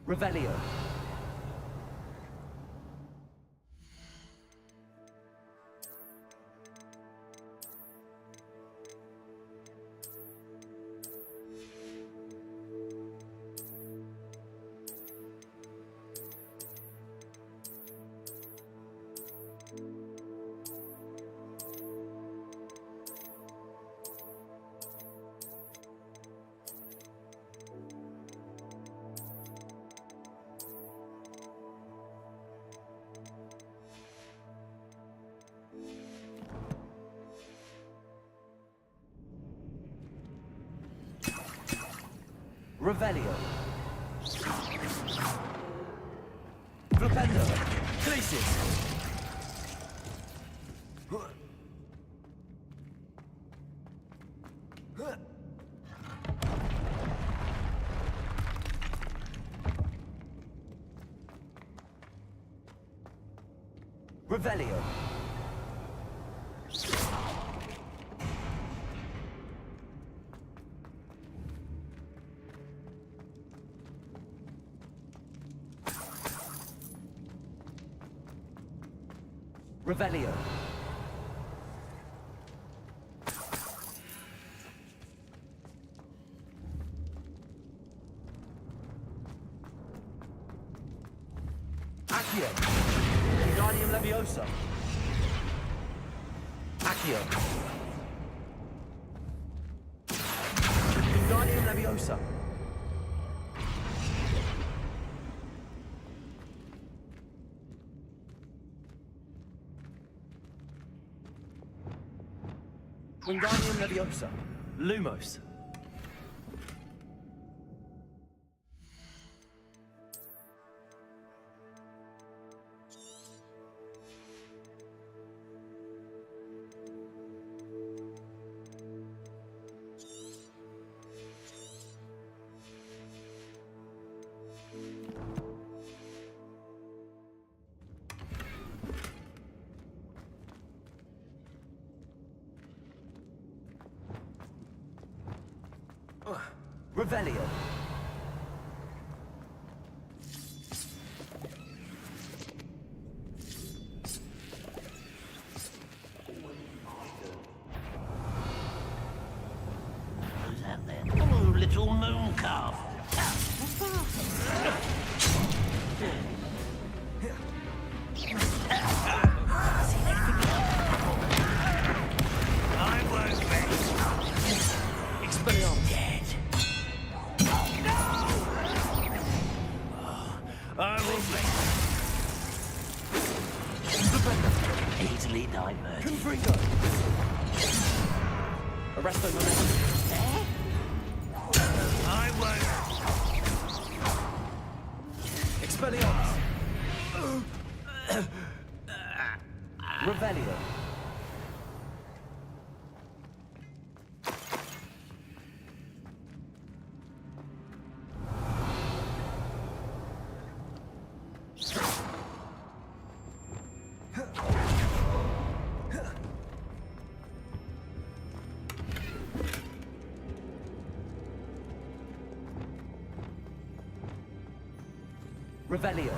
Revelio. Revelio. Flipendo. Glacis. Revelio. Revelio. Accio. Guardium Leviosa. Accio. Guardium Leviosa. Wingardium Leviosa. Lumos. Revelio. Who's that there? Oh, little moon calf. I was ready. Expelliarmus. Dead. I will be easily diverted. Confringo. Arresto Momentum. I won't. Expelliarmus. Revelio. Revelio.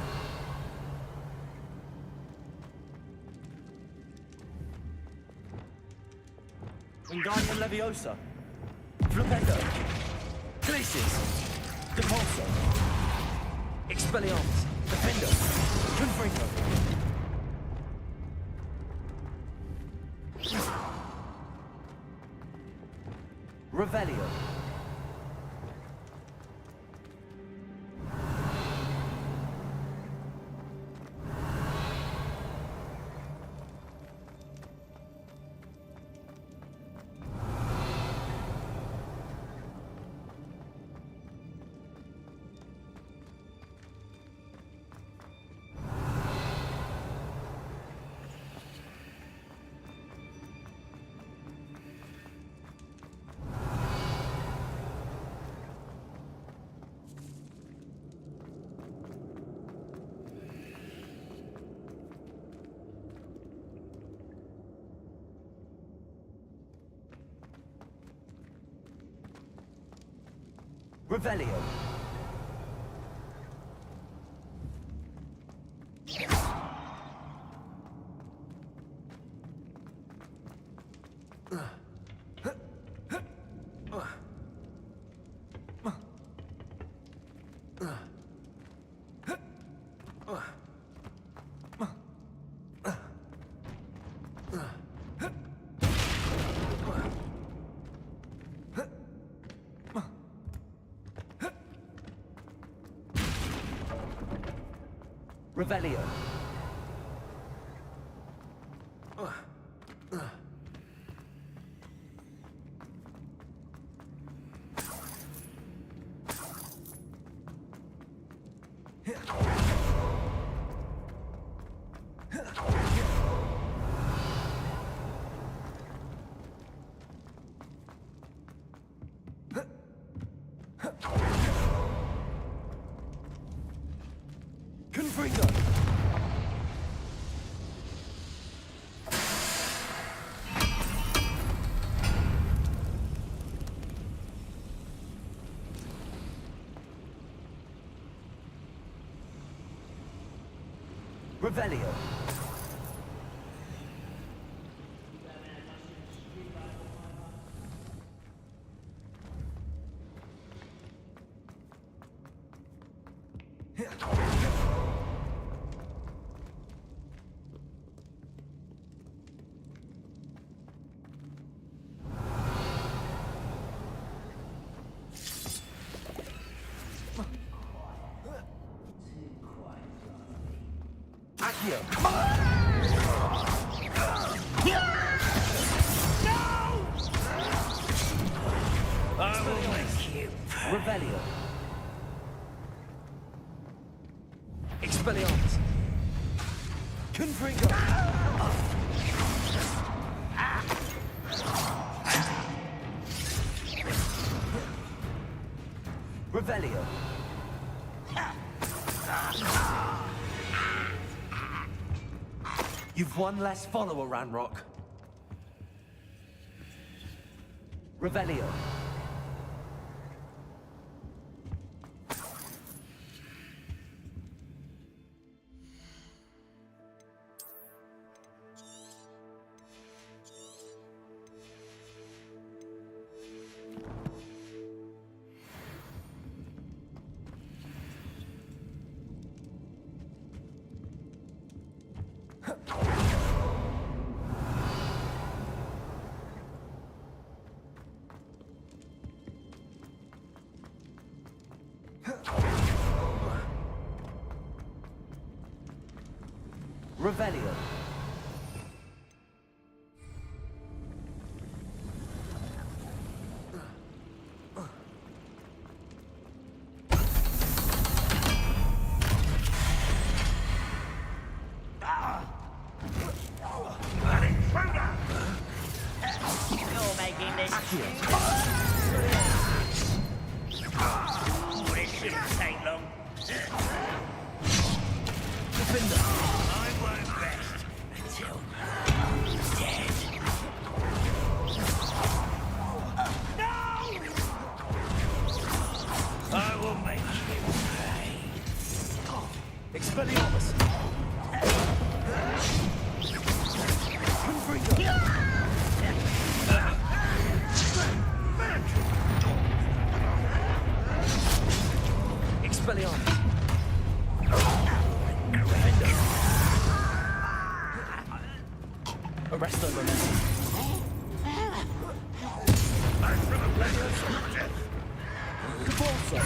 Wingardium Leviosa. Flipendo. Glacis. Depulso. Expelliarmus. Defendo. Confringo. Revelio. Revelio. Revelio. Confringo. Revelio. Accio. I will make you. Revelio. Expelliarmus. Confringo. Revelio. You've one less follower, Ranrock. Revelio. Revelio. You're making this. This shouldn't take long. I won't rest until he's dead. No! I will make you pay. Expelliarmus. Confringo. Expelliarmus. Arresto momentum. Cabalso.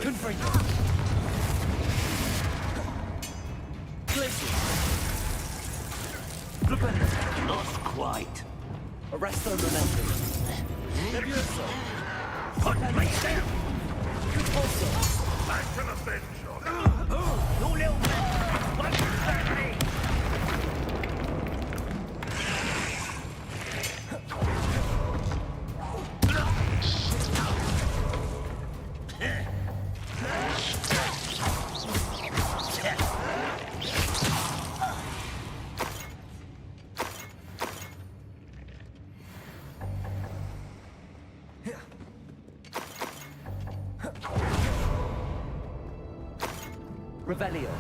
Confringo. Glacier. Flipendo. Not quite. Arresto momentum. Levioso. Put me down! Cabalso. I can avenge you. You little man! What is that? Revelio.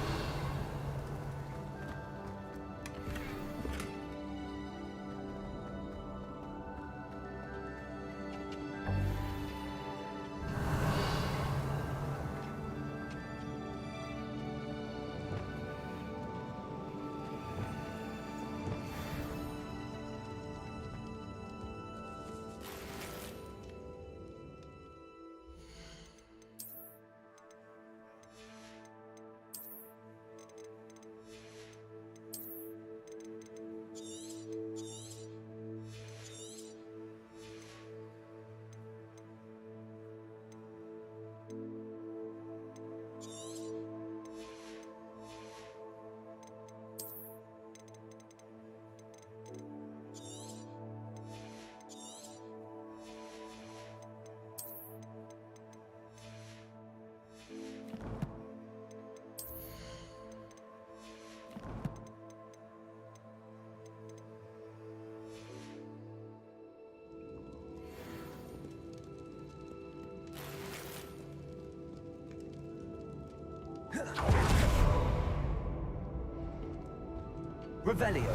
Revelio.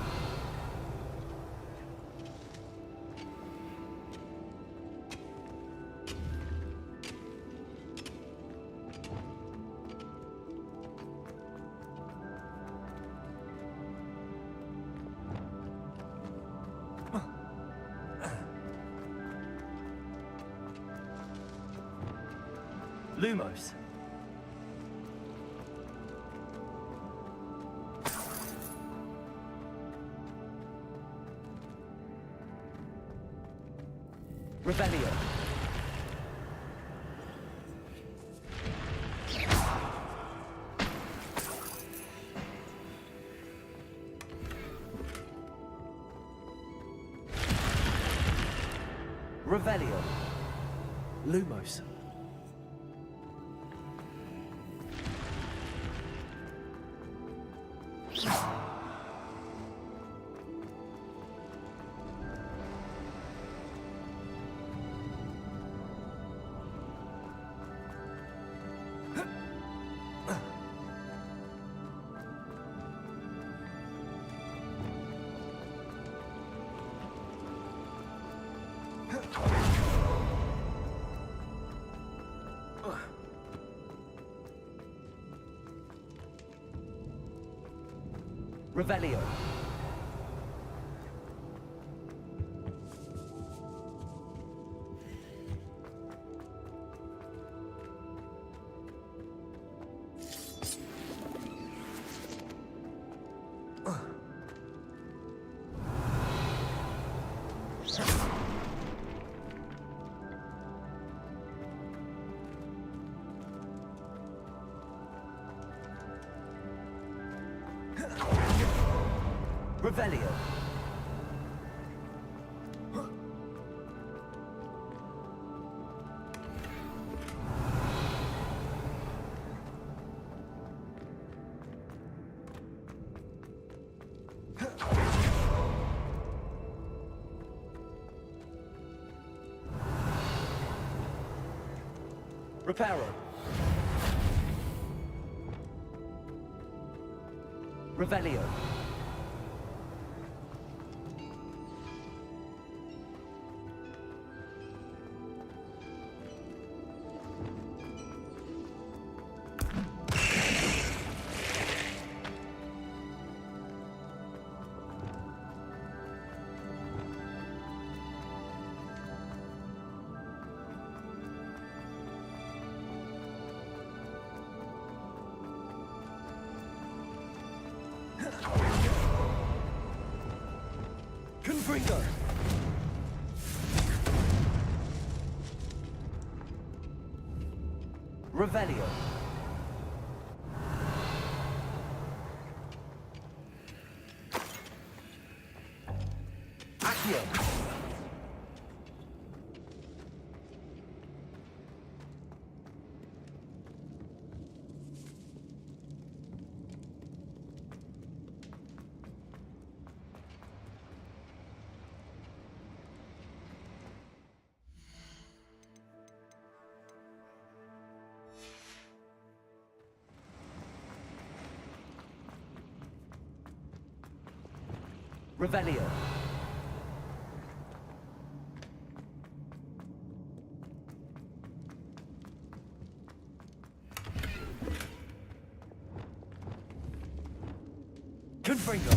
Lumos. Revelio. Revelio. Lumos. Revelio. Revelio. Reparo. Revelio. Confringo. Revelio. Accio. Revelio. Confringo.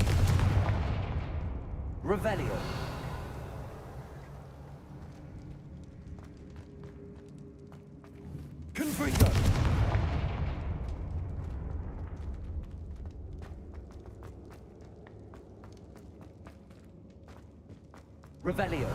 Revelio. Confringo. Revelio.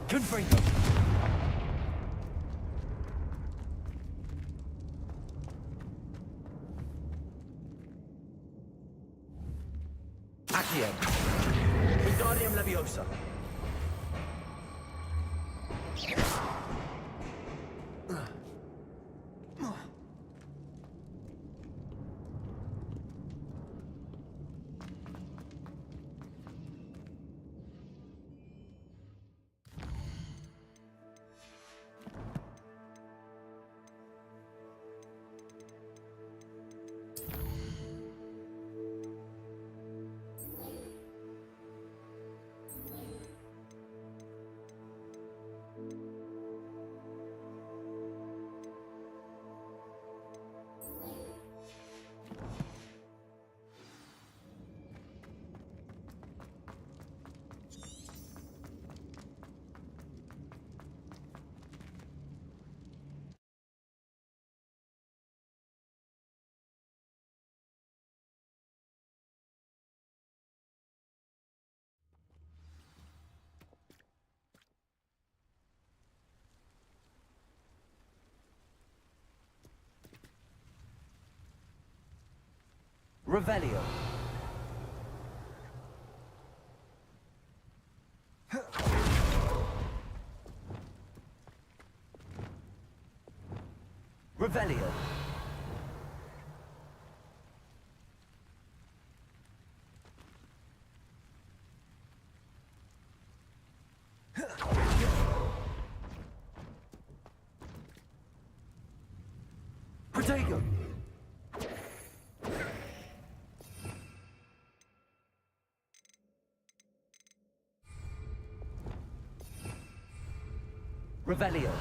Confringo. Accio. Wingardium Leviosa. Revelio. Revelio. Protego. Revelio.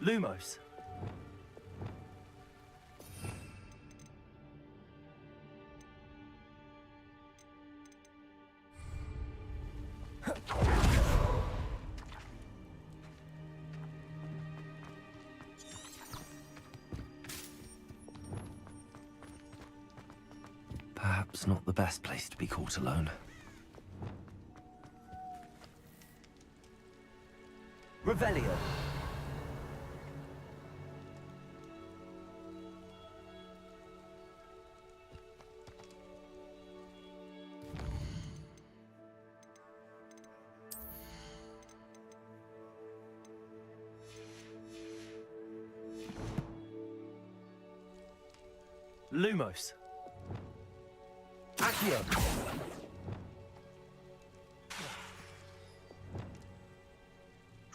Lumos. Perhaps not the best place to be caught alone. Revelio. Lumos. Accio.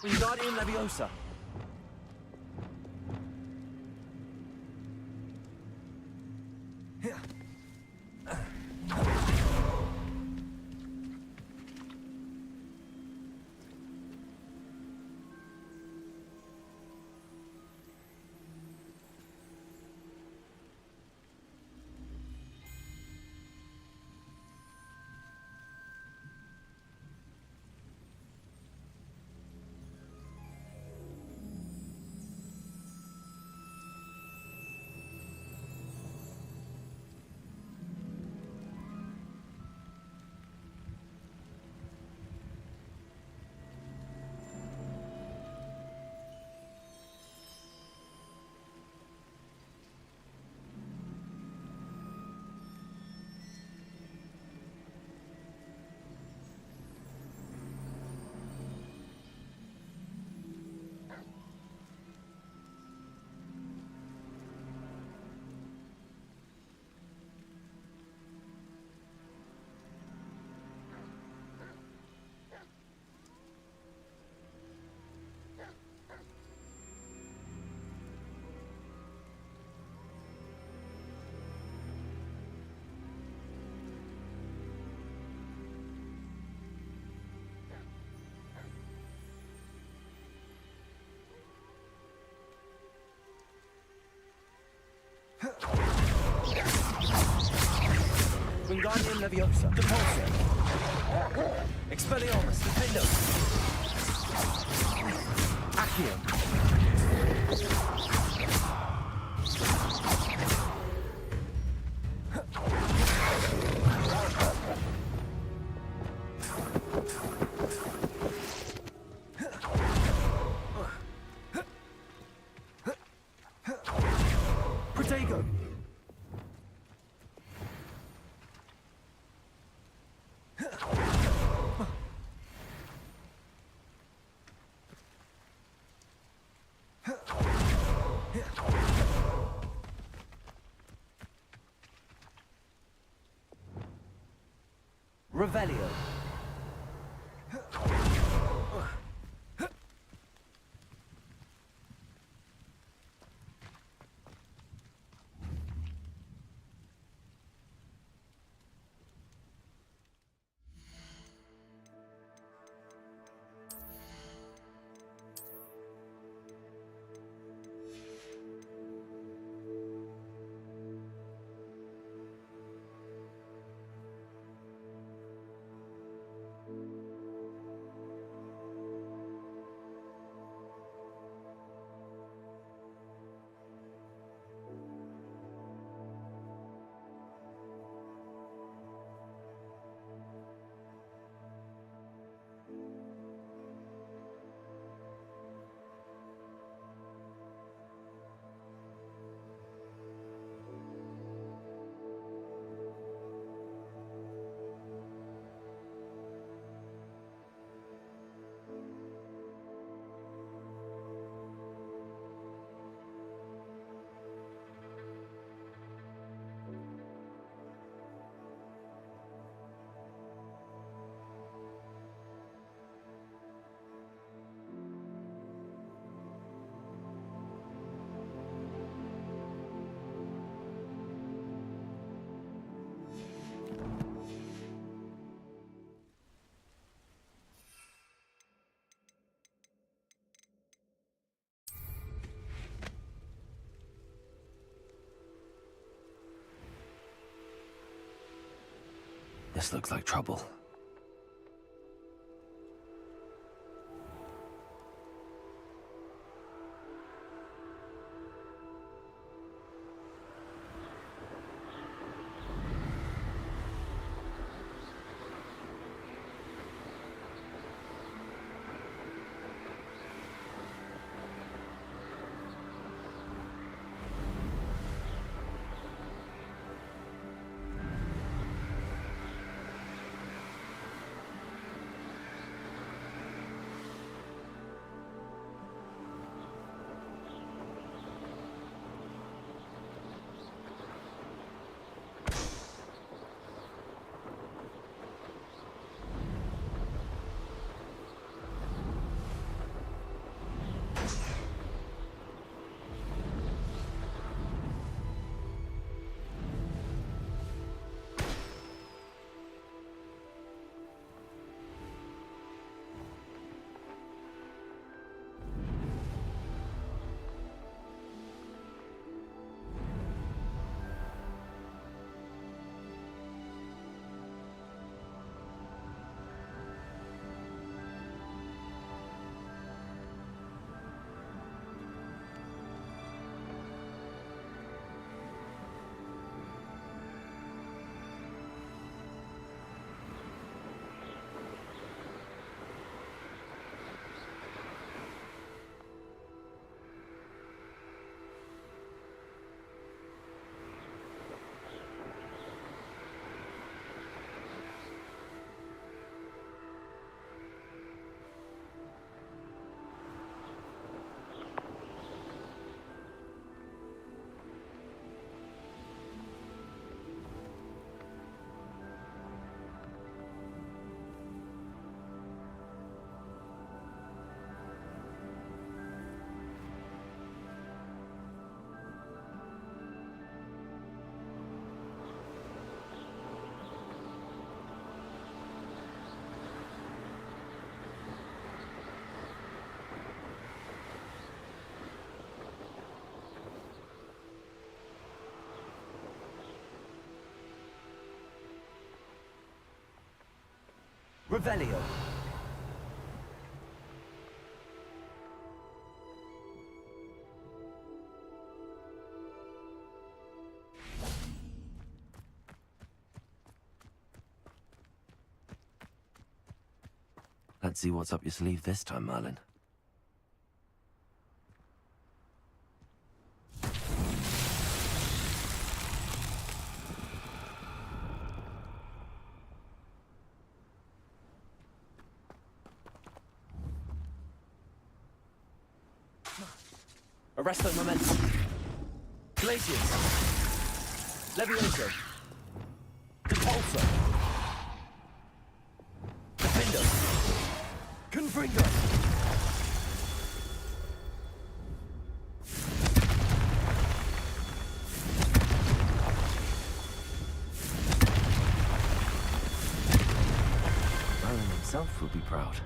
Wingardium Leviosa. Wingardium Leviosa. Depulso. Expelliarmus. Defendo. Accio. Protego. Revelio. This looks like trouble. Revelio. Let's see what's up your sleeve this time, Merlin. Arresto momentum. Glacius. Levioso. Depulso. Defendo. Confringo. Merlin himself would be proud.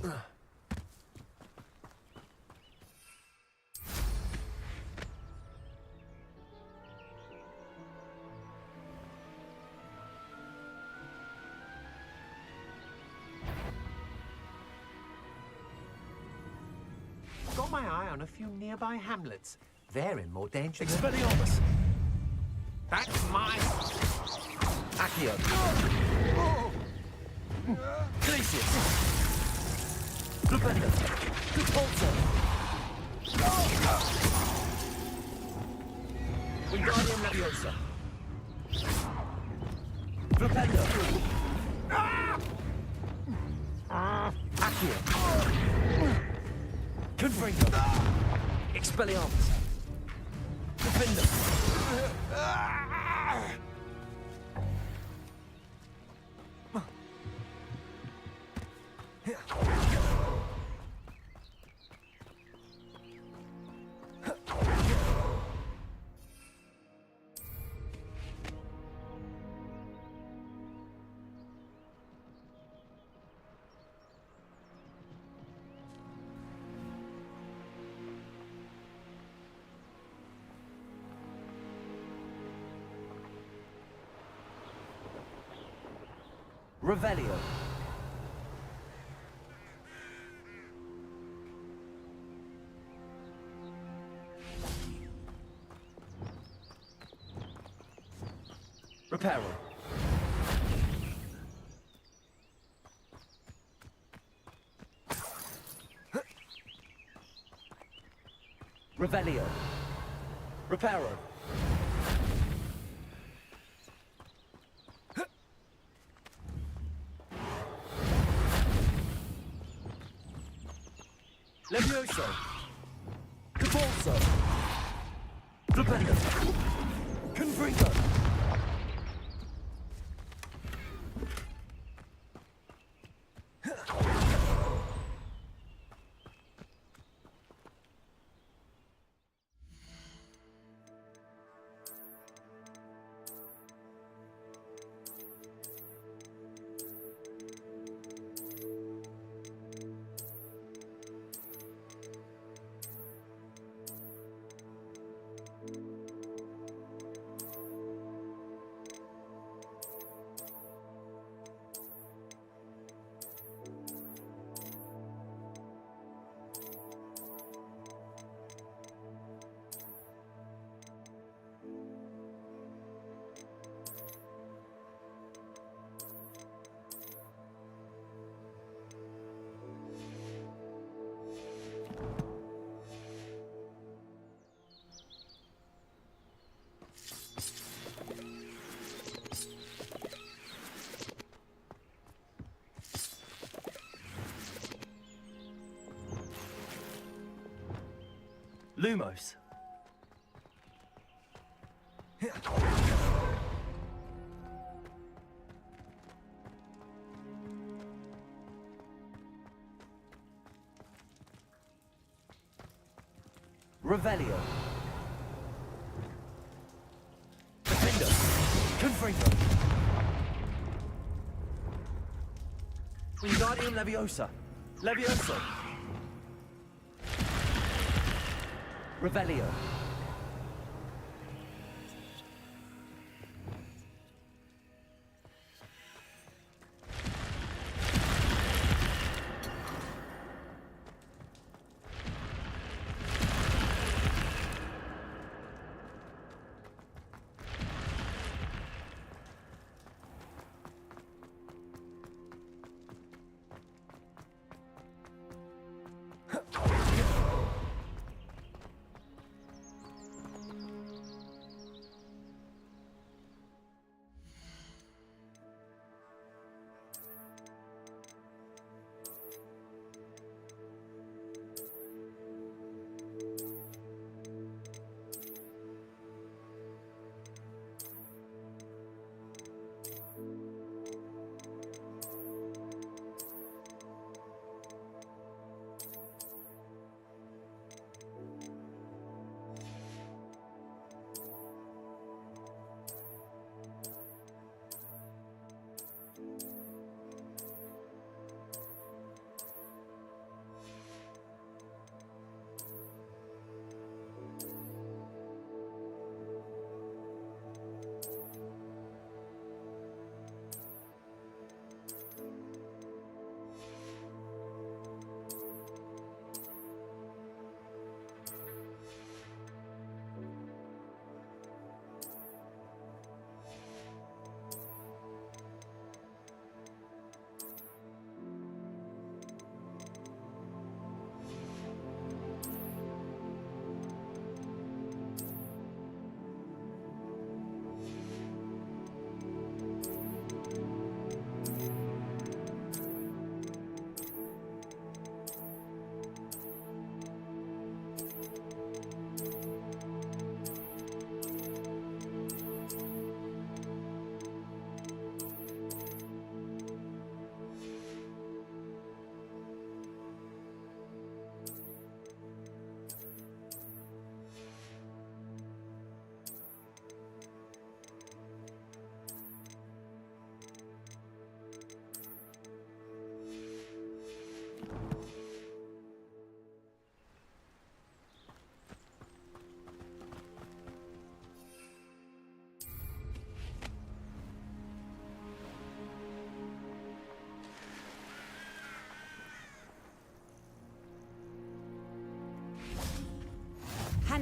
Got my eye on a few nearby hamlets. They're in more danger than... Expelliarmus! That's mine! Accio! Glacius! Flipendo! Repulsor! Wingardium Leviosa! Flipendo! Accio! Confringo! Expelliarmus! Defender! Revelio. Reparo. Revelio. Reparo. Levioso! Repulso! Flipendo! Confringo! Lumos. Revelio. Defender. Confringo. Wingardium Leviosa. Levioso. Revelio.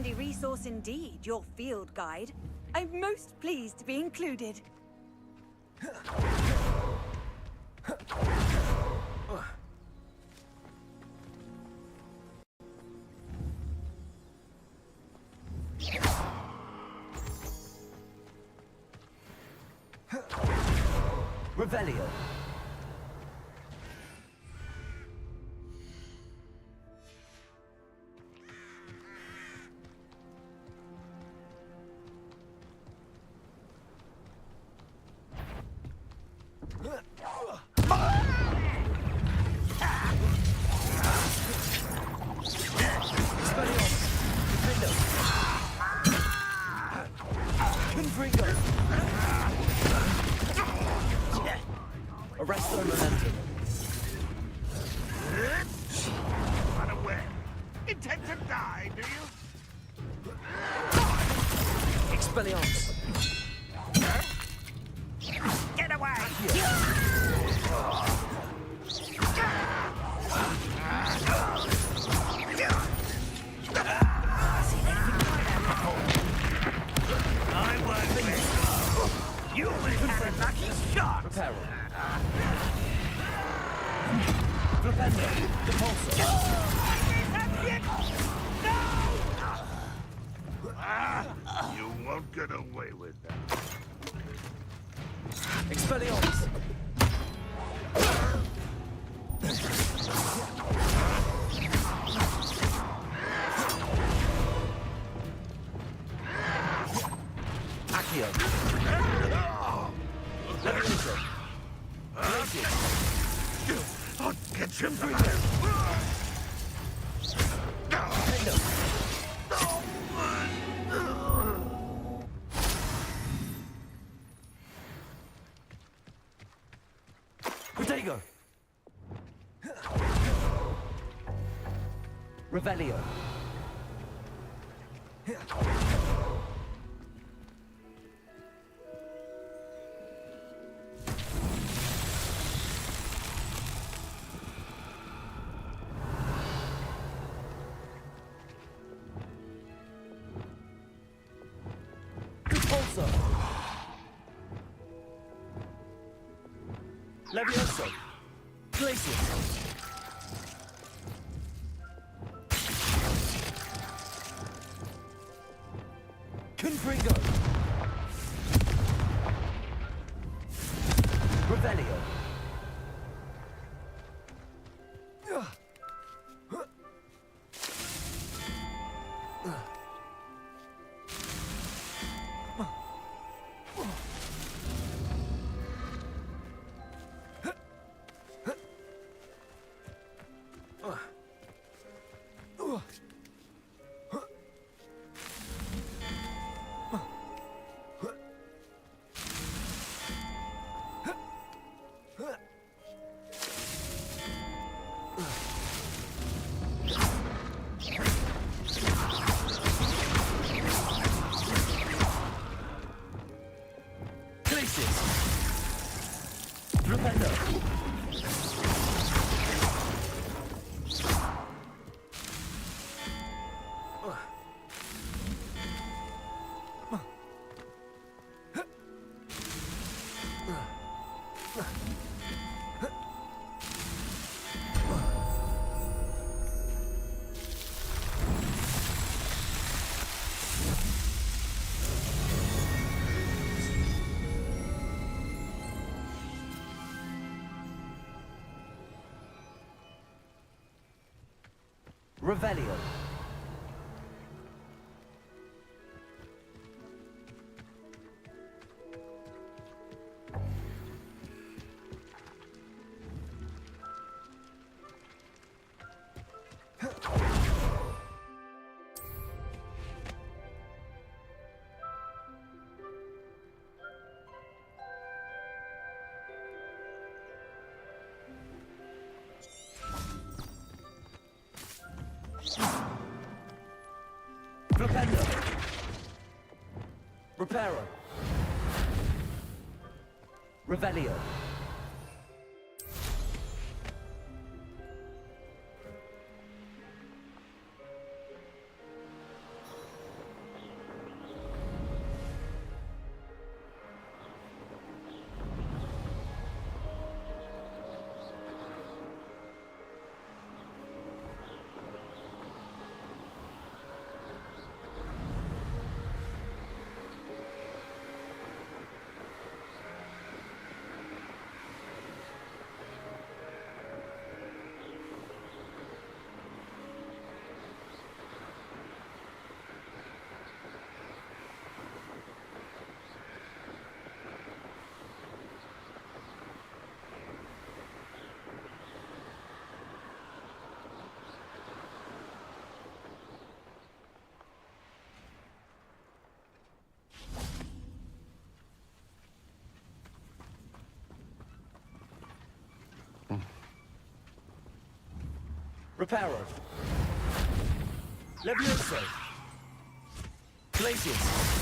handy resource indeed, your field guide. I'm most pleased to be included. Revelio. Arresto momentum. Unaware. Intend to die, do you? Expelliarmus. Get away! I won't miss. You will have a lucky shot. Reparo. Flipendo. Depulso. You won't get away with that. Expelliarmus. Accio. Levioso. I'll get you back. Protego. Revelio. Depulso. Levioso. Glacius. Confringo. Revelio. Revelio. Flipendo. Reparo. Revelio. Reparo. Levioso. Glacius.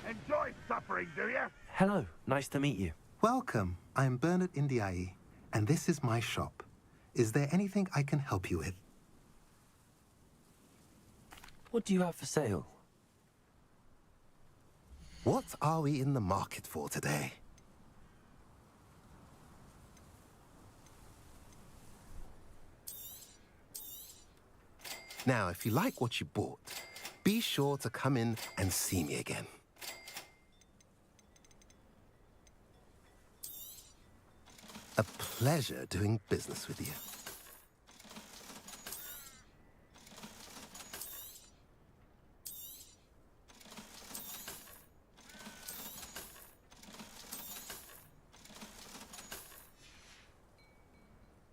Enjoy suffering, do you? Hello, nice to meet you. Welcome. I'm Bernard Indiai, and this is my shop. Is there anything I can help you with? What do you have for sale? What are we in the market for today? Now, if you like what you bought, be sure to come in and see me again. A pleasure doing business with you.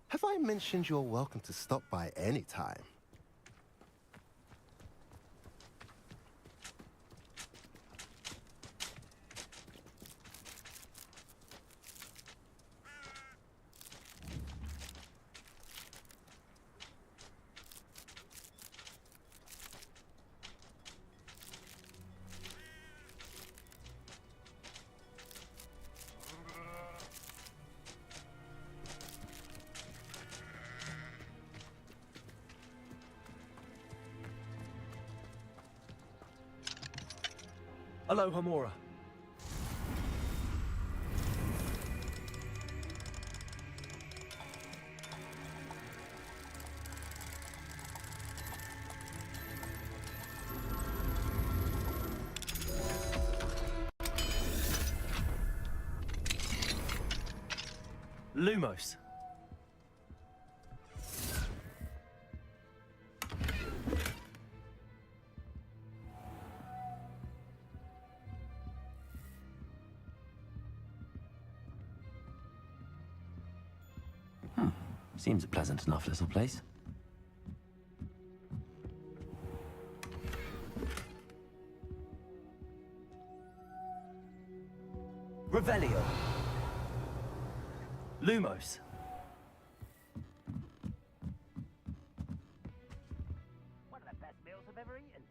Have I mentioned you're welcome to stop by any time? Aloha Mora. Lumos. Seems a pleasant enough little place. Revelio. Lumos. One of the best meals I've ever eaten.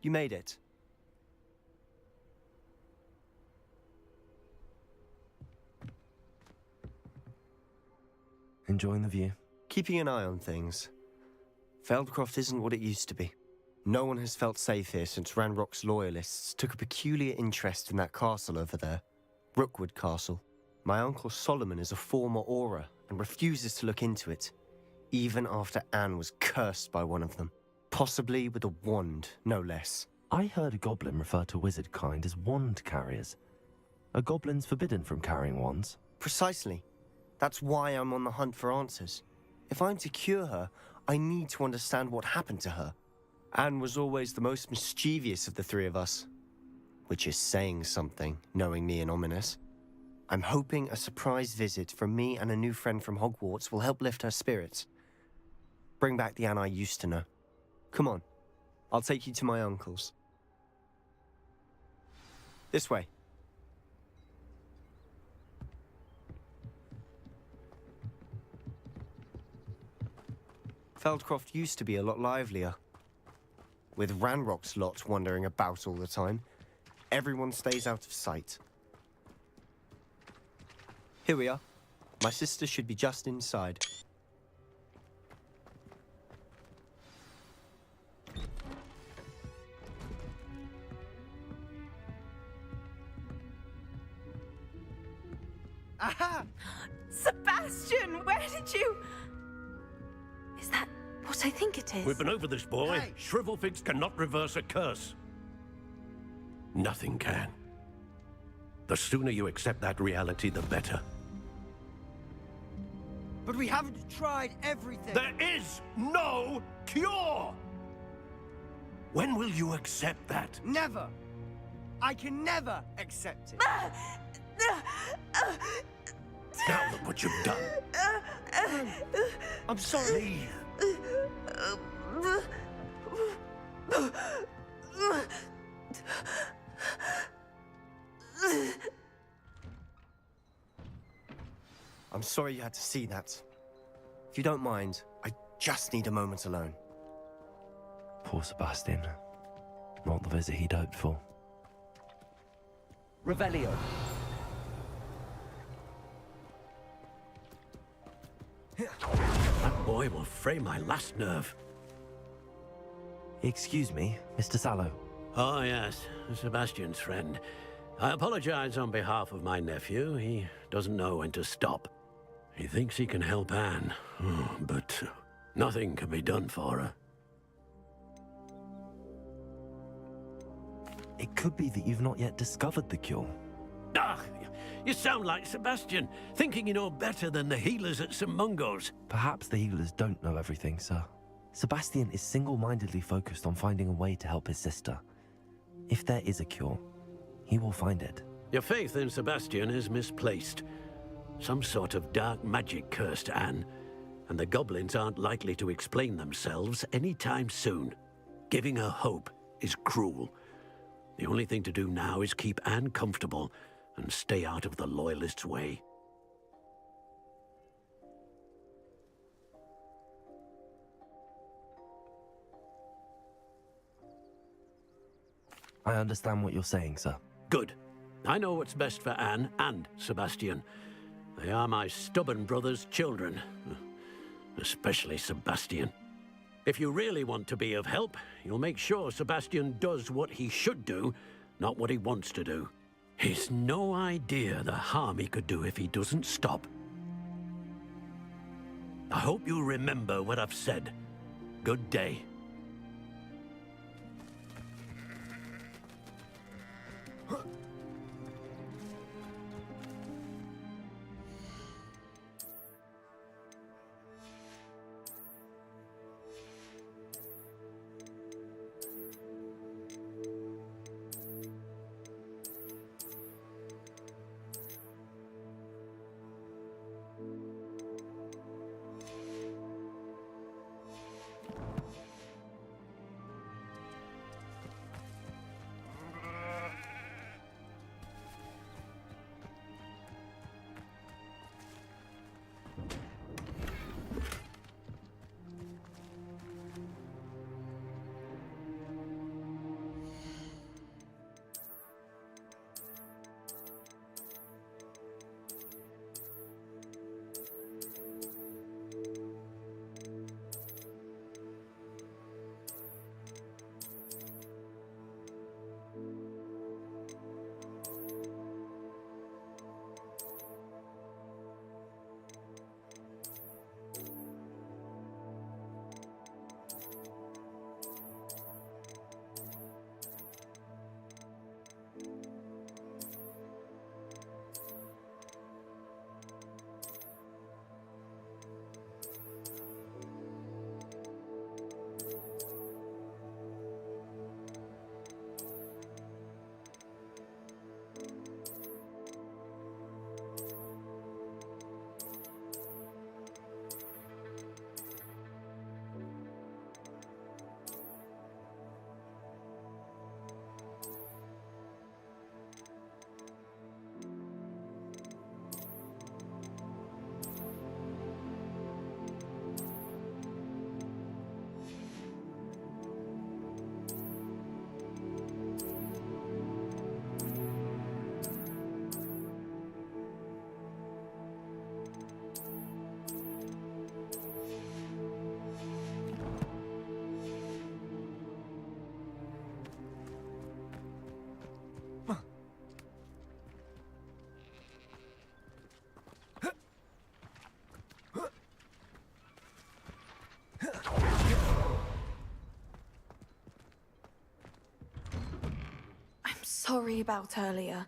You made it. Enjoying the view? Keeping an eye on things. Feldcroft isn't what it used to be. No one has felt safe here since Ranrock's loyalists took a peculiar interest in that castle over there. Rookwood Castle. My uncle Solomon is a former Auror and refuses to look into it, even after Anne was cursed by one of them. Possibly with a wand, no less. I heard a goblin refer to wizard kind as wand carriers. Are goblins forbidden from carrying wands? Precisely. That's why I'm on the hunt for answers. If I'm to cure her, I need to understand what happened to her. Anne was always the most mischievous of the three of us. Which is saying something, knowing me and ominous. I'm hoping a surprise visit from me and a new friend from Hogwarts will help lift her spirits. Bring back the Anne I used to know. Come on, I'll take you to my uncle's. This way. Feldcroft used to be a lot livelier. With Ranrock's lot wandering about all the time, everyone stays out of sight. Here we are. My sister should be just inside. Aha! Sebastian, where did you... Is that what I think it is? We've been over this, boy. Hey. Shrivelfigs cannot reverse a curse. Nothing can. The sooner you accept that reality, the better. But we haven't tried everything. There is no cure! When will you accept that? Never. I can never accept it. Now look what you've done. I'm sorry. I'm sorry you had to see that. If you don't mind, I just need a moment alone. Poor Sebastian. Not the visit he'd hoped for. Revelio. That boy will fray my last nerve. Excuse me, Mr. Sallow. Oh, yes, Sebastian's friend. I apologize on behalf of my nephew. He doesn't know when to stop. He thinks he can help Anne, but nothing can be done for her. It could be that you've not yet discovered the cure. Ah, you sound like Sebastian, thinking you know better than the healers at St. Mungo's. Perhaps the healers don't know everything, sir. Sebastian is single-mindedly focused on finding a way to help his sister. If there is a cure, he will find it. Your faith in Sebastian is misplaced. Some sort of dark magic cursed Anne, and the goblins aren't likely to explain themselves anytime soon. Giving her hope is cruel. The only thing to do now is keep Anne comfortable and stay out of the Loyalists' way. I understand what you're saying, sir. Good. I know what's best for Anne and Sebastian. They are my stubborn brother's children. Especially Sebastian. If you really want to be of help, you'll make sure Sebastian does what he should do, not what he wants to do. He's no idea the harm he could do if he doesn't stop. I hope you'll remember what I've said. Good day. sorry about earlier.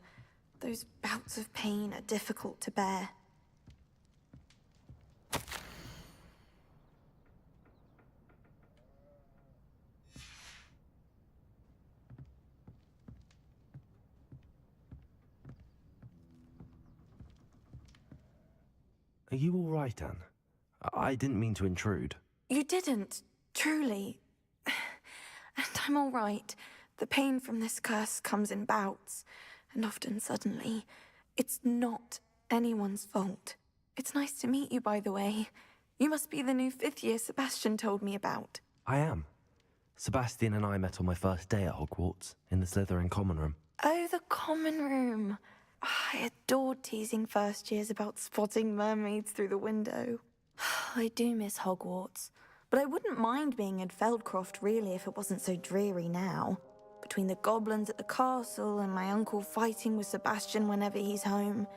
Those bouts of pain are difficult to bear. Are you all right, Anne? I didn't mean to intrude. You didn't, truly. And I'm all right. The pain from this curse comes in bouts, and often suddenly. It's not anyone's fault. It's nice to meet you, by the way. You must be the new 5th year Sebastian told me about. I am. Sebastian and I met on my first day at Hogwarts, in the Slytherin common room. Oh, the common room. I adored teasing first years about spotting mermaids through the window. I do miss Hogwarts, but I wouldn't mind being in Feldcroft really if it wasn't so dreary now. Between the goblins at the castle and my uncle fighting with Sebastian whenever he's home,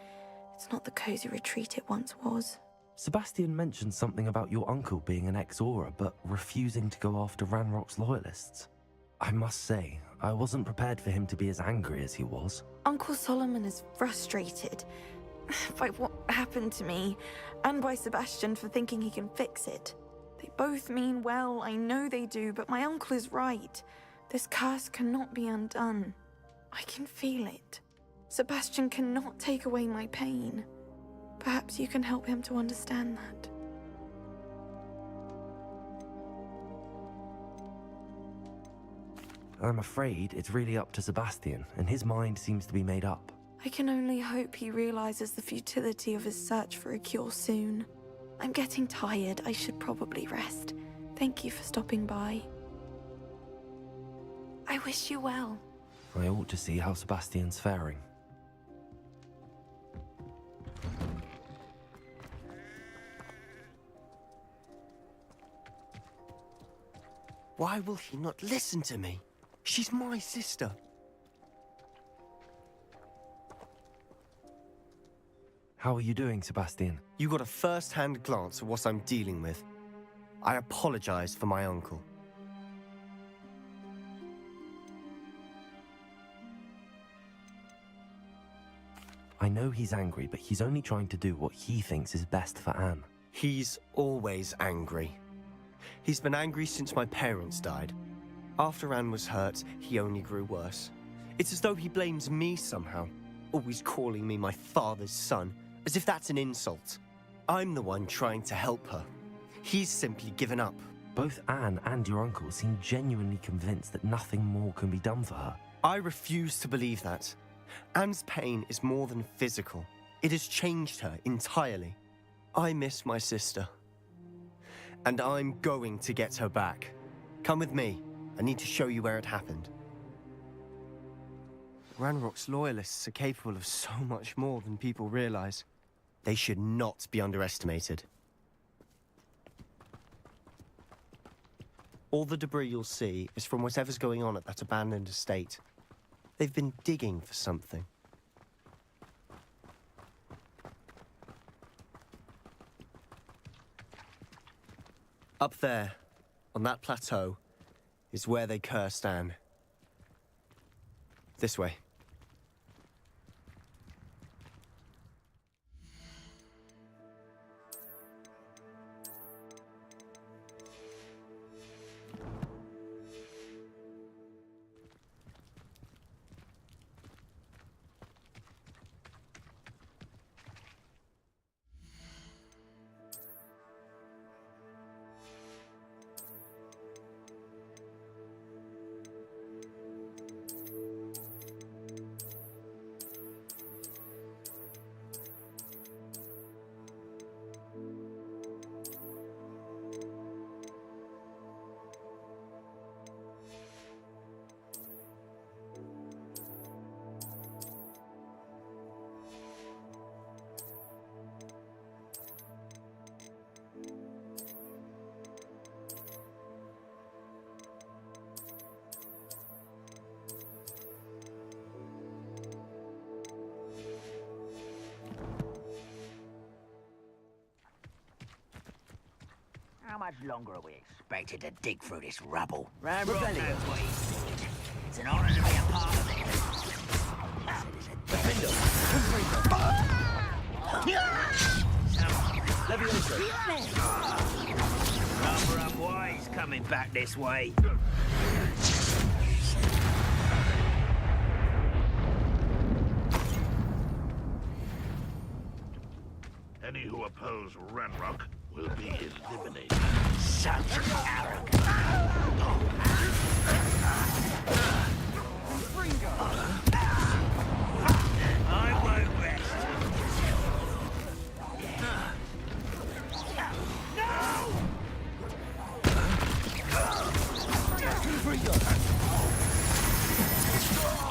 it's not the cozy retreat it once was. Sebastian mentioned something about your uncle being an ex-Auror, but refusing to go after Ranrock's loyalists. I must say, I wasn't prepared for him to be as angry as he was. Uncle Solomon is frustrated by what happened to me, and by Sebastian for thinking he can fix it. They both mean well, I know they do, but my uncle is right. This curse cannot be undone. I can feel it. Sebastian cannot take away my pain. Perhaps you can help him to understand that. I'm afraid it's really up to Sebastian, and his mind seems to be made up. I can only hope he realizes the futility of his search for a cure soon. I'm getting tired. I should probably rest. Thank you for stopping by. I wish you well. I ought to see how Sebastian's faring. Why will he not listen to me? She's my sister. How are you doing, Sebastian? You got a first-hand glance at what I'm dealing with. I apologize for my uncle. I know he's angry, but he's only trying to do what he thinks is best for Anne. He's always angry. He's been angry since my parents died. After Anne was hurt, he only grew worse. It's as though he blames me somehow, always calling me my father's son, as if that's an insult. I'm the one trying to help her. He's simply given up. Both Anne and your uncle seem genuinely convinced that nothing more can be done for her. I refuse to believe that. Anne's pain is more than physical. It has changed her entirely. I miss my sister. And I'm going to get her back. Come with me. I need to show you where it happened. Ranrock's loyalists are capable of so much more than people realize. They should not be underestimated. All the debris you'll see is from whatever's going on at that abandoned estate. They've been digging for something. Up there, on that plateau, is where they cursed Anne. This way. How much longer are we expected to dig through this rubble? Revelio. It's an honor to be a part of it. Defender. Levioso. Rather unwise coming back this way. Any who oppose Ranrock will be eliminated. Such arrogance. I won't rest.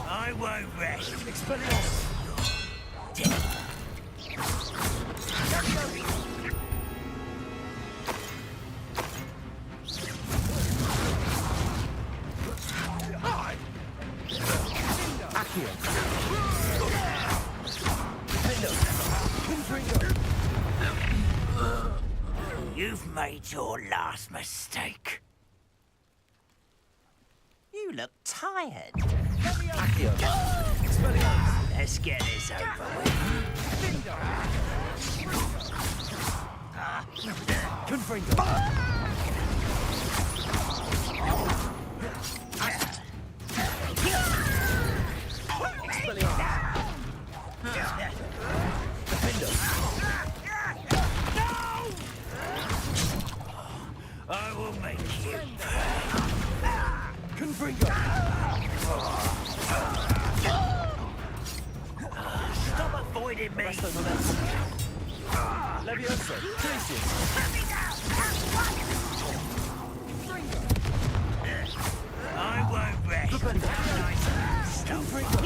I won't rest. Expelliarmus. Accio. Defender. Confringo. You've made your last mistake. You look tired. Accio. Expelliarmus. Let's get this over with. Confringo. Defender. I will make you. Confringo. Stop avoiding me. Resto momentum. Levioso. Gracious. I won't rest. Defender. Confringo.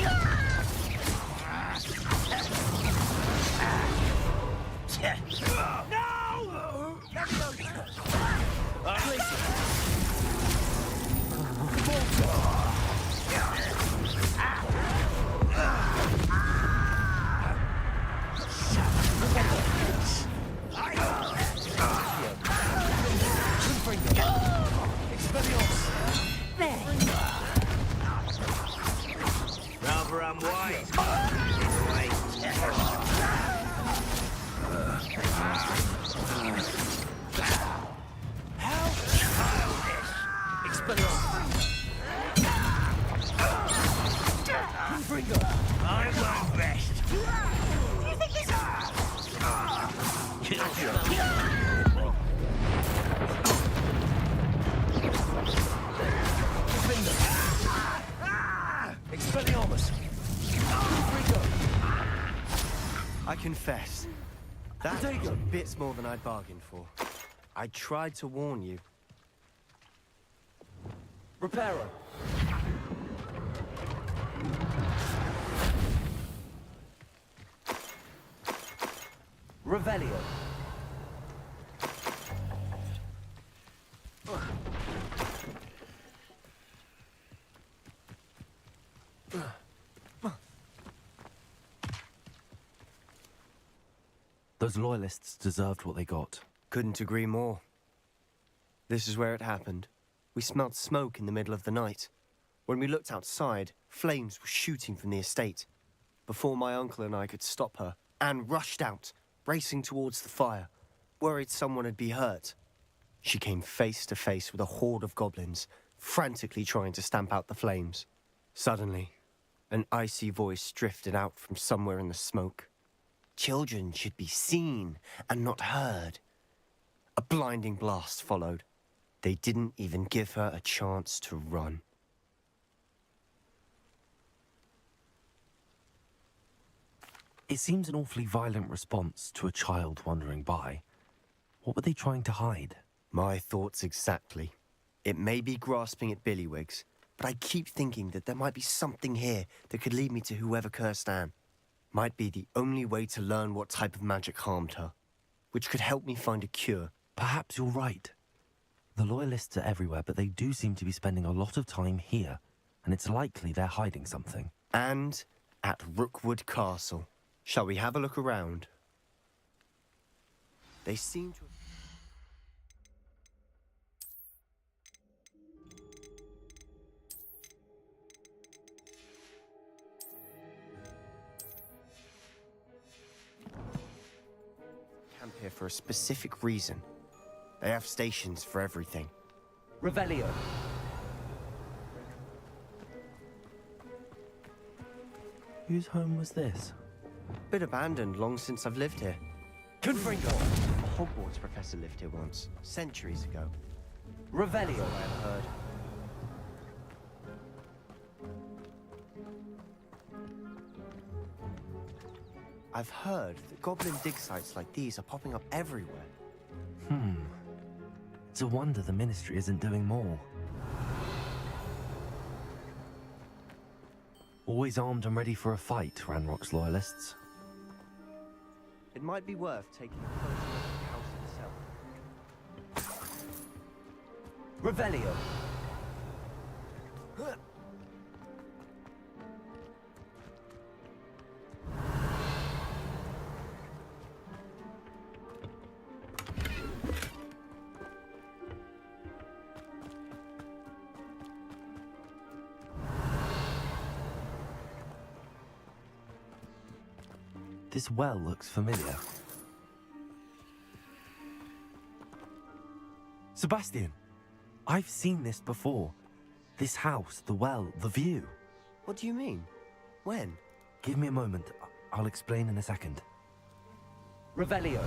No! Rather unwise. I won't rest. Expelliarmus. I confess, that was bits more than I'd bargained for. I tried to warn you. Reparo. Revelio. Those loyalists deserved what they got. Couldn't agree more. This is where it happened. We smelt smoke in the middle of the night. When we looked outside, flames were shooting from the estate. Before my uncle and I could stop her, Anne rushed out, racing towards the fire, worried someone had been hurt. She came face to face with a horde of goblins, frantically trying to stamp out the flames. Suddenly, an icy voice drifted out from somewhere in the smoke. Children should be seen and not heard. A blinding blast followed. They didn't even give her a chance to run. It seems an awfully violent response to a child wandering by. What were they trying to hide? My thoughts exactly. It may be grasping at Billywigs, but I keep thinking that there might be something here that could lead me to whoever cursed Anne. Might be the only way to learn what type of magic harmed her, which could help me find a cure. Perhaps you're right. The loyalists are everywhere, but they do seem to be spending a lot of time here, and it's likely they're hiding something. And at Rookwood Castle. Shall we have a look around? They seem to... here for a specific reason. They have stations for everything. Revelio. Whose home was this? Bit abandoned long since I've lived here. Confringo. A Hogwarts professor lived here once, centuries ago. Revelio. I've heard. I've heard that goblin dig sites like these are popping up everywhere. It's a wonder the Ministry isn't doing more. Always armed and ready for a fight, Ranrock's loyalists. It might be worth taking a closer look at the house itself. Revelio. This well looks familiar. Sebastian! I've seen this before. This house, the well, the view. What do you mean? When? Give me a moment. I'll explain in a second. Revelio.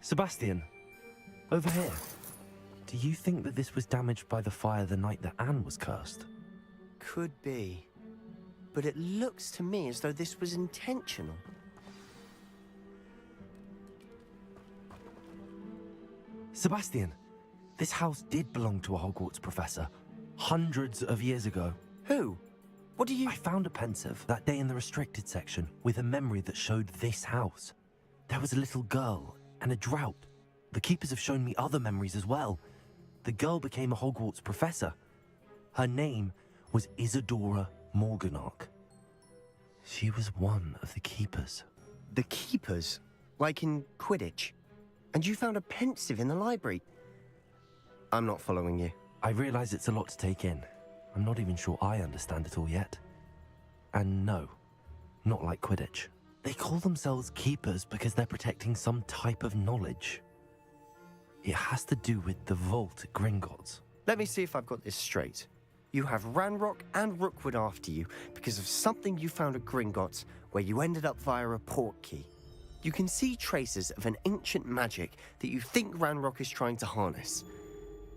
Sebastian, over here. Do you think that this was damaged by the fire the night that Anne was cursed? Could be. But it looks to me as though this was intentional. Sebastian, this house did belong to a Hogwarts professor, hundreds of years ago. Who? What do you... I found a pensive that day in the restricted section with a memory that showed this house. There was a little girl and a drought. The keepers have shown me other memories as well. The girl became a Hogwarts professor. Her name was Isadora Morganach. She was one of the keepers. The keepers? Like in Quidditch? And you found a pensive in the library? I'm not following you. I realize it's a lot to take in. I'm not even sure I understand it all yet. And no, not like Quidditch. They call themselves keepers because they're protecting some type of knowledge. It has to do with the vault at Gringotts. Let me see if I've got this straight. You have Ranrock and Rookwood after you because of something you found at Gringotts where you ended up via a port key. You can see traces of an ancient magic that you think Ranrock is trying to harness.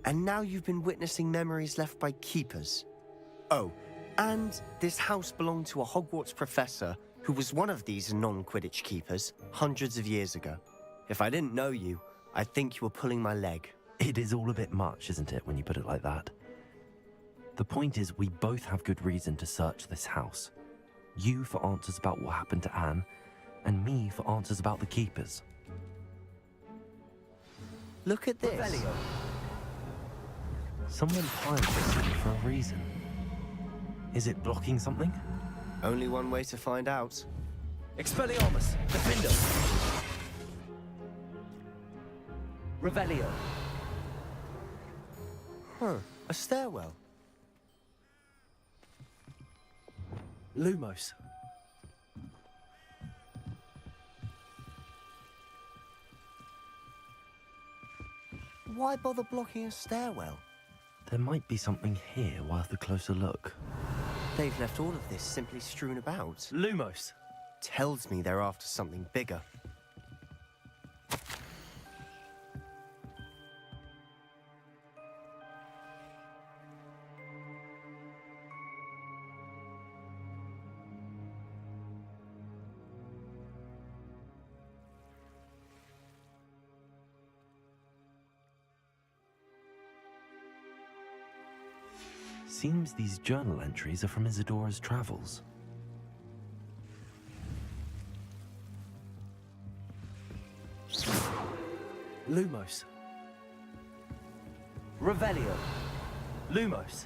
And now you've been witnessing memories left by keepers. Oh, and this house belonged to a Hogwarts professor who was one of these non-Quidditch keepers hundreds of years ago. If I didn't know you, I'd think you were pulling my leg. It is all a bit much, isn't it, when you put it like that? The point is, we both have good reason to search this house. You for answers about what happened to Anne, and me for answers about the keepers. Look at this. Revelio. Someone piled this here for a reason. Is it blocking something? Only one way to find out. Expelliarmus. Defender. Revelio. Huh, a stairwell. Lumos. Why bother blocking a stairwell? There might be something here worth a closer look. They've left all of this simply strewn about. Lumos. Tells me they're after something bigger. Seems these journal entries are from Isadora's travels. Lumos. Revelio. Lumos.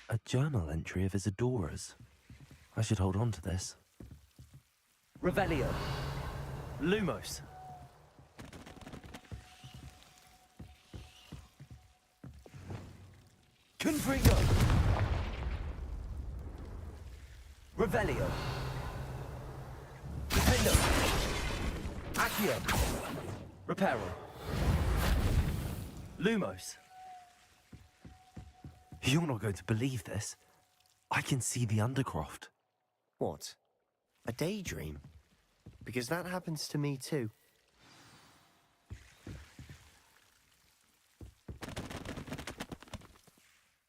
A journal entry of Isadora's. I should hold on to this. Revelio. Lumos. Confringo. Revelio. Defendo. Accio. Reparo. Lumos. You're not going to believe this. I can see the Undercroft. What? A daydream? Because that happens to me too.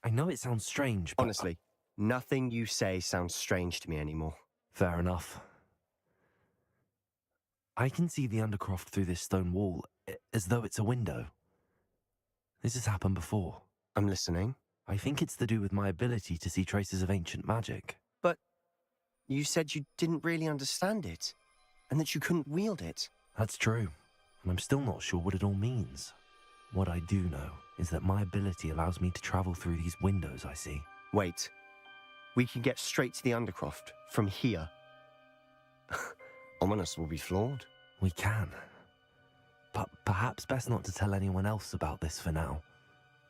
I know it sounds strange, but... Honestly, nothing you say sounds strange to me anymore. Fair enough. I can see the Undercroft through this stone wall, as though it's a window. This has happened before. I'm listening. I think it's to do with my ability to see traces of ancient magic. But you said you didn't really understand it, and that you couldn't wield it. That's true, and I'm still not sure what it all means. What I do know is that my ability allows me to travel through these windows I see. Wait. We can get straight to the Undercroft from here. Ominous will be floored. We can. But perhaps best not to tell anyone else about this for now.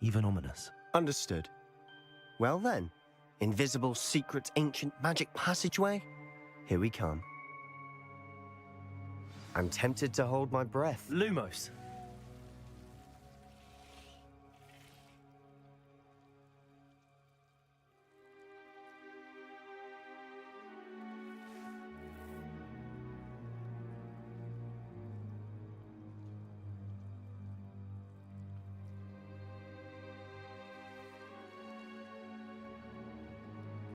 Even Ominous. Understood. Well then, invisible, secret, ancient magic passageway? Here we come. I'm tempted to hold my breath. Lumos.